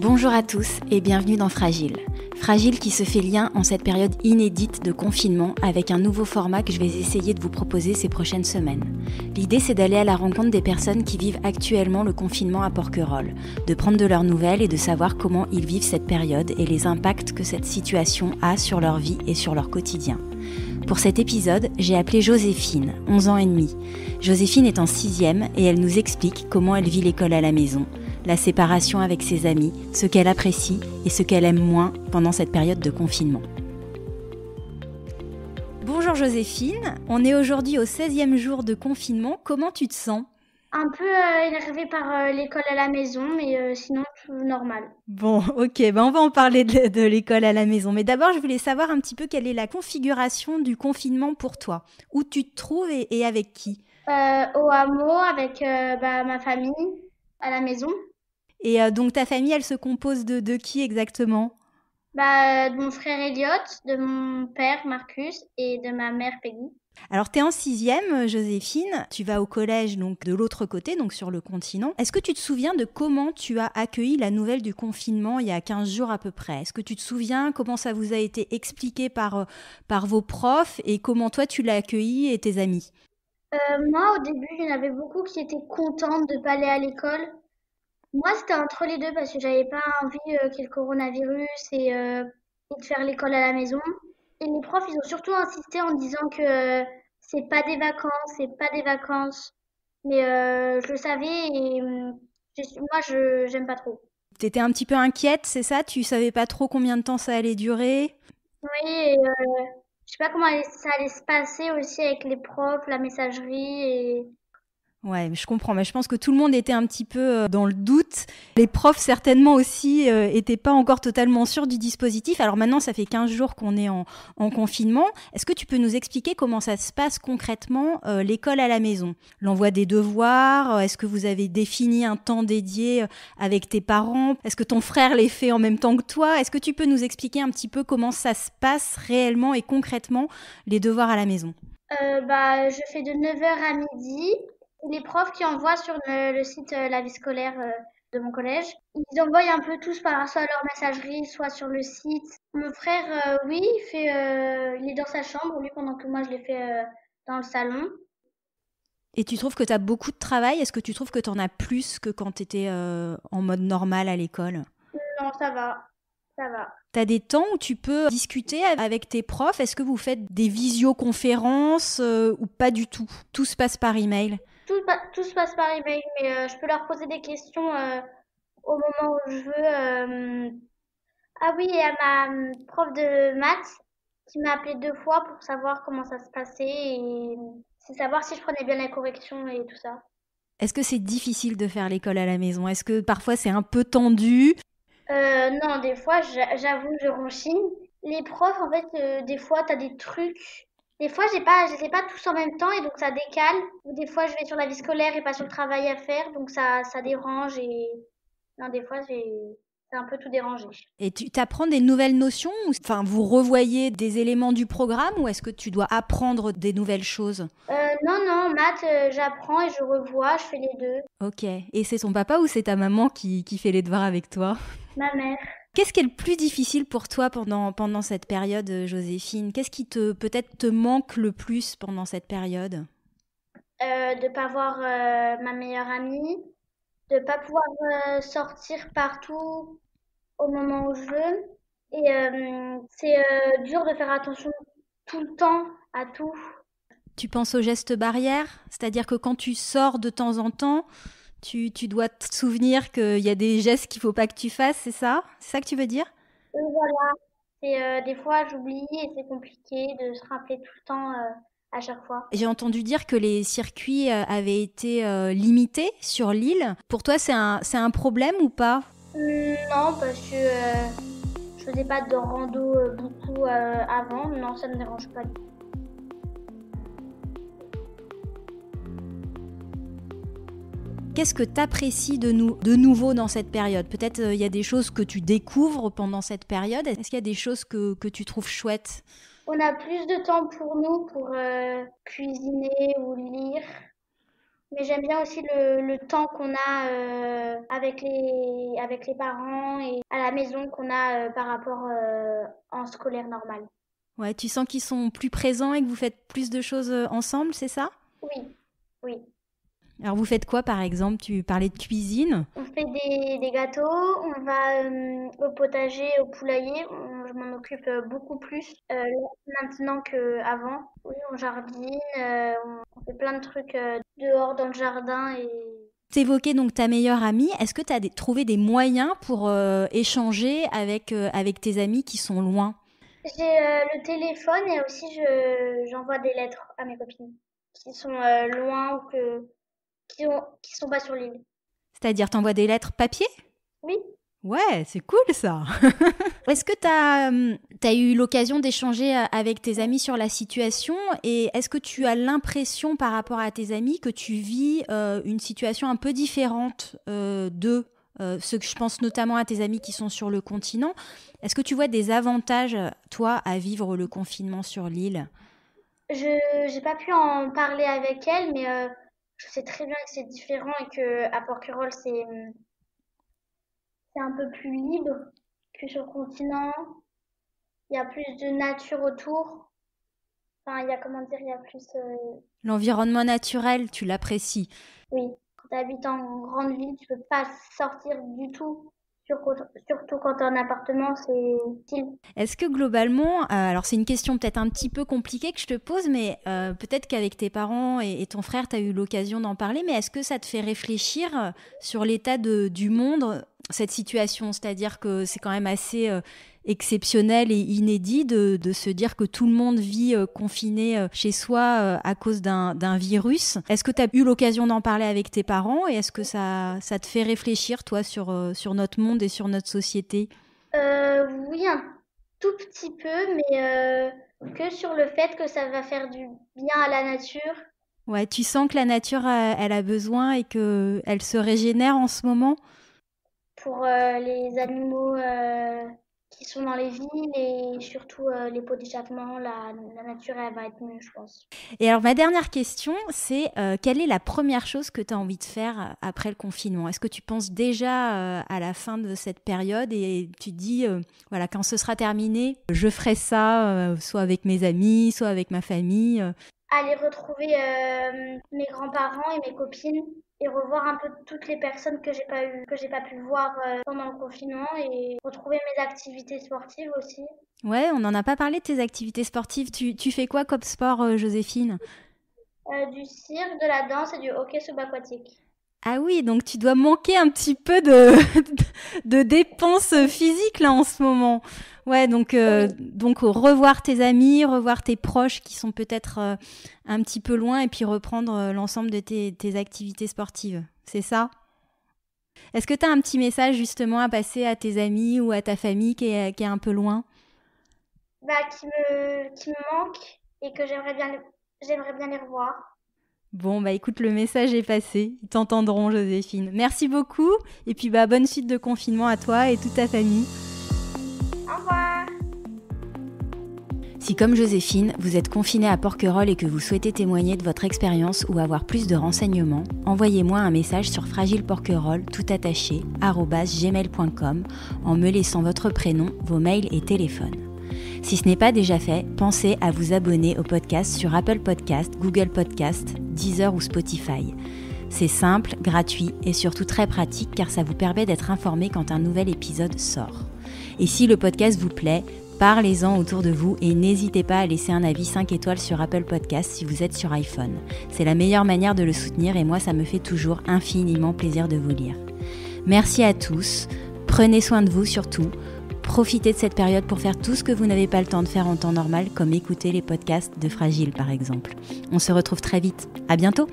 Bonjour à tous et bienvenue dans Fragile. Fragile qui se fait lien en cette période inédite de confinement avec un nouveau format que je vais essayer de vous proposer ces prochaines semaines. L'idée c'est d'aller à la rencontre des personnes qui vivent actuellement le confinement à Porquerolles, de prendre de leurs nouvelles et de savoir comment ils vivent cette période et les impacts que cette situation a sur leur vie et sur leur quotidien. Pour cet épisode, j'ai appelé Joséphine, 11 ans et demi. Joséphine est en 6e et elle nous explique comment elle vit l'école à la maison, la séparation avec ses amis, ce qu'elle apprécie et ce qu'elle aime moins pendant cette période de confinement. Bonjour Joséphine, on est aujourd'hui au 16e jour de confinement, comment tu te sens ? Un peu énervée par l'école à la maison, mais sinon tout normal. Bon, ok, on va en parler de l'école à la maison. Mais d'abord, je voulais savoir un petit peu quelle est la configuration du confinement pour toi. Où tu te trouves et avec qui ? Au hameau avec ma famille à la maison. Et donc ta famille, elle se compose de qui exactement ? De mon frère Elliot, de mon père Marcus et de ma mère Peggy. Alors, tu es en 6e, Joséphine. Tu vas au collège donc de l'autre côté, donc sur le continent. Est-ce que tu te souviens de comment tu as accueilli la nouvelle du confinement il y a 15 jours à peu près ? Est-ce que tu te souviens comment ça vous a été expliqué par vos profs et comment toi tu l'as accueilli et tes amis ? Moi, au début, il y en avait beaucoup qui étaient contentes de pas aller à l'école. Moi, c'était entre les deux parce que j'avais pas envie qu'il y ait le coronavirus et de faire l'école à la maison. Et les profs, ils ont surtout insisté en disant que c'est pas des vacances, c'est pas des vacances. Mais je le savais et moi, j'aime pas trop. T'étais un petit peu inquiète, c'est ça ? Tu savais pas trop combien de temps ça allait durer ? Oui, et je sais pas comment ça allait se passer aussi avec les profs, la messagerie et Ouais, je comprends, mais je pense que tout le monde était un petit peu dans le doute. Les profs, certainement aussi, étaient pas encore totalement sûrs du dispositif. Alors maintenant, ça fait 15 jours qu'on est en confinement. Est-ce que tu peux nous expliquer comment ça se passe concrètement, l'école à la maison ? L'envoi des devoirs, est-ce que vous avez défini un temps dédié avec tes parents ? Est-ce que ton frère les fait en même temps que toi ? Est-ce que tu peux nous expliquer un petit peu comment ça se passe réellement et concrètement, les devoirs à la maison ? je fais de 9 heures à midi. Les profs qui envoient sur le site La vie scolaire de mon collège, ils envoient un peu tous par soit leur messagerie, soit sur le site. Mon frère, oui, il est dans sa chambre, lui, pendant que moi, je l'ai fait dans le salon. Et tu trouves que tu as beaucoup de travail ? Est-ce que tu trouves que tu en as plus que quand tu étais en mode normal à l'école ? Non, ça va, ça va. Tu as des temps où tu peux discuter avec tes profs ? Est-ce que vous faites des visioconférences ou pas du tout ? Tout se passe par email ? Tout se passe par email, mais je peux leur poser des questions au moment où je veux. Ah oui, et à ma prof de maths qui m'a appelé 2 fois pour savoir comment ça se passait et c'est savoir si je prenais bien les corrections et tout ça. Est-ce que c'est difficile de faire l'école à la maison ? Est-ce que parfois c'est un peu tendu ? Non, des fois, j'avoue, je renchigne. Les profs, en fait, des fois, t'as des trucs. Des fois, je les ai pas tous en même temps et donc ça décale. Ou des fois, je vais sur la vie scolaire et pas sur le travail à faire, donc ça dérange et non, des fois, c'est un peu tout dérangé. Et tu t'apprends des nouvelles notions ? Enfin, vous revoyez des éléments du programme ou est-ce que tu dois apprendre des nouvelles choses ? Non, maths, j'apprends et je revois, je fais les deux. Ok. Et c'est ton papa ou c'est ta maman qui fait les devoirs avec toi ? Ma mère. Qu'est-ce qui est le plus difficile pour toi pendant cette période, Joséphine ? Qu'est-ce qui peut-être te manque le plus pendant cette période ? De pas voir ma meilleure amie, de pas pouvoir sortir partout au moment où je veux. Et c'est dur de faire attention tout le temps à tout. Tu penses aux gestes barrières ? C'est-à-dire que quand tu sors de temps en temps, tu dois te souvenir qu'il y a des gestes qu'il faut pas que tu fasses, c'est ça ? C'est ça que tu veux dire ? Voilà. Et des fois, j'oublie et c'est compliqué de se rappeler tout le temps à chaque fois. J'ai entendu dire que les circuits avaient été limités sur l'île. Pour toi, c'est un problème ou pas ? Non, parce que je faisais pas de rando beaucoup avant. Non, ça me dérange pas du tout. Qu'est-ce que tu apprécies de nouveau dans cette période ? Peut-être il y a des choses que tu découvres pendant cette période. Est-ce qu'il y a des choses que tu trouves chouettes ? On a plus de temps pour nous, pour cuisiner ou lire. Mais j'aime bien aussi le temps qu'on a avec les parents et à la maison qu'on a par rapport en scolaire normal. Ouais, tu sens qu'ils sont plus présents et que vous faites plus de choses ensemble, c'est ça? Oui, oui. Alors vous faites quoi par exemple? Tu parlais de cuisine. On fait des gâteaux, on va au potager, au poulailler. Je m'en occupe beaucoup plus maintenant qu'avant. Oui, on jardine, on fait plein de trucs dehors dans le jardin et T'évoquais donc ta meilleure amie. Est-ce que tu as trouvé des moyens pour échanger avec tes amis qui sont loin? j'ai le téléphone et aussi j'envoie des lettres à mes copines qui sont loin ou qui sont pas sur l'île. C'est-à-dire, t'envoies des lettres papier? Oui, Ouais, c'est cool ça. Est-ce que t'as eu l'occasion d'échanger avec tes amis sur la situation et est-ce que tu as l'impression par rapport à tes amis que tu vis une situation un peu différente d'eux ce que je pense notamment à tes amis qui sont sur le continent. Est-ce que tu vois des avantages, toi, à vivre le confinement sur l'île? je j'ai pas pu en parler avec elle, mais je sais très bien que c'est différent et que à Porquerolles c'est un peu plus libre que sur le continent. Il y a plus de nature autour. Enfin, il y a comment dire, il y a plus. L'environnement naturel, tu l'apprécies. Oui, quand tu habites en grande ville, tu peux pas sortir du tout. Surtout quand tu es en appartement, c'est utile. Est-ce que globalement, alors c'est une question peut-être un petit peu compliquée que je te pose, mais peut-être qu'avec tes parents et ton frère, tu as eu l'occasion d'en parler, mais est-ce que ça te fait réfléchir sur l'état du monde, cette situation? C'est-à-dire que c'est quand même assez exceptionnel et inédit de se dire que tout le monde vit confiné chez soi à cause d'un virus. Est-ce que tu as eu l'occasion d'en parler avec tes parents et est-ce que ça te fait réfléchir, toi, sur notre monde et sur notre société? Oui, un tout petit peu, mais que sur le fait que ça va faire du bien à la nature Ouais, tu sens que la nature, elle a besoin et que elle se régénère en ce moment? pour les animaux qui sont dans les villes et surtout les pots d'échappement. La nature, elle va être mieux, je pense. Et alors, ma dernière question, c'est quelle est la première chose que tu as envie de faire après le confinement? Est-ce que tu penses déjà à la fin de cette période et tu te dis, voilà, quand ce sera terminé, je ferai ça, soit avec mes amis, soit avec ma famille? Aller retrouver mes grands-parents et mes copines et revoir un peu toutes les personnes que j'ai pas pu voir pendant le confinement et retrouver mes activités sportives aussi. Ouais, on n'en a pas parlé de tes activités sportives. Tu fais quoi comme sport, Joséphine? Du cirque, de la danse et du hockey subaquatique. Ah oui, donc tu dois manquer un petit peu de dépenses physiques là en ce moment. Ouais, Oui, donc revoir tes amis, revoir tes proches qui sont peut-être un petit peu loin et puis reprendre l'ensemble de tes activités sportives. C'est ça? Est-ce que tu as un petit message justement à passer à tes amis ou à ta famille qui est un peu loin? bah, qui me manque et que j'aimerais bien les revoir. Bon, bah écoute, le message est passé. Ils t'entendront, Joséphine. Merci beaucoup. Et puis, bah, bonne suite de confinement à toi et toute ta famille. Au revoir! Si comme Joséphine, vous êtes confiné à Porquerolles et que vous souhaitez témoigner de votre expérience ou avoir plus de renseignements, envoyez-moi un message sur fragileporquerolles tout attaché @gmail.com en me laissant votre prénom, vos mails et téléphone. Si ce n'est pas déjà fait, pensez à vous abonner au podcast sur Apple Podcast, Google Podcast, Deezer ou Spotify. C'est simple, gratuit et surtout très pratique car ça vous permet d'être informé quand un nouvel épisode sort. Et si le podcast vous plaît, parlez-en autour de vous et n'hésitez pas à laisser un avis 5 étoiles sur Apple Podcast si vous êtes sur iPhone. C'est la meilleure manière de le soutenir et moi ça me fait toujours infiniment plaisir de vous lire. Merci à tous, prenez soin de vous surtout, profitez de cette période pour faire tout ce que vous n'avez pas le temps de faire en temps normal comme écouter les podcasts de Fragile par exemple. On se retrouve très vite, à bientôt!